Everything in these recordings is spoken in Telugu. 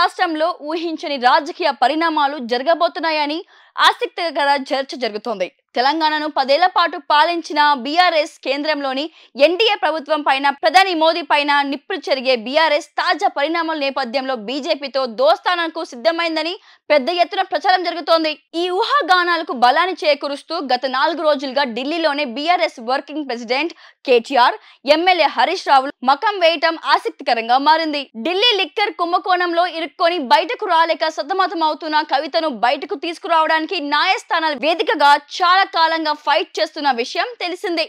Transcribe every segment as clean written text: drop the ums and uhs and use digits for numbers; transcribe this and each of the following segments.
రాష్ట్రంలో ఊహించని రాజకీయ పరిణామాలు జరగబోతున్నాయని ఆసక్తికర చర్చ జరుగుతోంది. తెలంగాణను 10 ఏళ్ల పాటు పాలించిన బీఆర్ఎస్ కేంద్రంలోని ఎన్డీఏ ప్రభుత్వం పైన ప్రధాని మోదీ పైన నిప్పులు చెరిగే బీఆర్ఎస్ తాజా పరిణామాల నేపథ్యంలో బీజేపీతో దోస్తానానికి సిద్ధమైందని పెద్ద ఎత్తున ప్రచారం జరుగుతోంది. ఈ ఊహాగానాలకు బలాన్ని చేకూరుస్తూ గత 4 రోజులుగా ఢిల్లీలోనే BRS working president KTR, MLA Harish Rao మకం వేయటం ఆసక్తికరంగా మారింది. ఢిల్లీ లిక్కర్ కుంభకోణంలో ఇరుక్కొని బయటకు రాలేక సతమతమవుతున్న కవితను బయటకు తీసుకురావడానికి న్యాయస్థానాల వేదికగా చాలా కాలంగా ఫైట్ చేస్తున్న విషయం తెలిసిందే.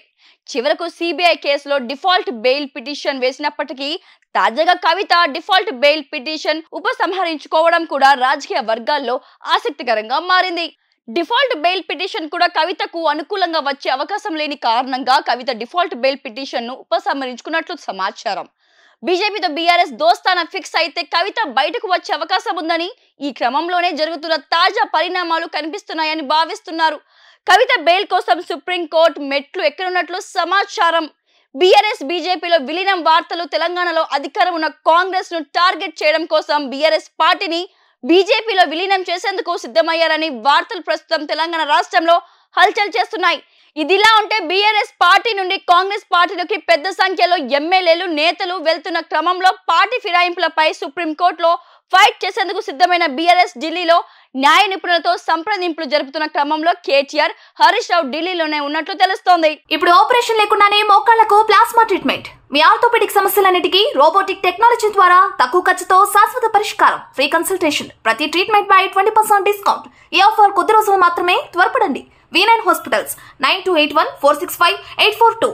చివరకు సిబిఐ కేసులో డిఫాల్ట్ బెయిల్ పిటిషన్ వేసినప్పటికీ తాజాగా కవిత డిఫాల్ట్ బెయిల్ పిటిషన్ ఉపసంహరించుకోవడం కూడా రాజకీయ వర్గాల్లో ఆసక్తికరంగా మారింది. డిఫాల్ట్ బెయిల్ పిటిషన్ కూడా కవితకు అనుకూలంగా వచ్చే అవకాశం లేని కారణంగా కవిత డిఫాల్ట్ బెయిల్ పిటిషన్ ను ఉపసంహరించుకున్నట్లు సమాచారం. బీజేపీతో బీఆర్ఎస్ దోస్తానా ఫిక్స్ అయితే కవిత బయటకు వచ్చే అవకాశం ఉందని ఈ క్రమంలోనే జరుగుతున్న తాజా పరిణామాలు కనిపిస్తున్నాయని భావిస్తున్నారు. కవిత బెయిల్ కోసం సుప్రీంకోర్టు మెట్లు ఎక్కనున్నట్లు సమాచారం. బీఆర్ఎస్ బీజేపీలో విలీనం వార్తలు తెలంగాణలో అధికారం ఉన్న కాంగ్రెస్ ను టార్గెట్ చేయడం కోసం బీఆర్ఎస్ పార్టీని బీజేపీలో విలీనం చేసేందుకు సిద్ధమయ్యారని వార్తలు ప్రస్తుతం తెలంగాణ రాష్ట్రంలో హల్చల్ చేస్తున్నాయి. ఇదిలా ఉంటే బీఆర్ఎస్ పార్టీ నుండి కాంగ్రెస్ పార్టీలోకి పెద్ద సంఖ్యలో ఎమ్మెల్యేలు, నేతలు వెళ్తున్న క్రమంలో పార్టీ ఫిరాయింపులపై సుప్రీంకోర్టులో ఫైట్ చేసేందుకు సిద్ధమైన బీఆర్ఎస్ ఢిల్లీలో న్యాయ నిపుణులతో సంప్రదింపులు జరుపుతున్న క్రమంలో కేటీఆర్, హరీష్ రావు ఢిల్లీలోనే ఉన్నట్లు తెలుస్తోంది. ఇప్పుడు ఆపరేషన్ లేకుండానే మోకాళ్లకు ప్లాస్మా ట్రీట్మెంట్, మీ ఆర్థోపెడిక్ సమస్యలన్నిటికీ రోబోటిక్ టెక్నాలజీ ద్వారా తక్కువ ఖర్చుతో శాశ్వత పరిష్కారం, ఫ్రీ కన్సల్టేషన్, ప్రతి ట్రీట్మెంట్ పై 20% డిస్కౌంట్. ఈ ఆఫర్ కొద్ది రోజులు మాత్రమే, త్వరపడండి. V9 hospitals 9281465842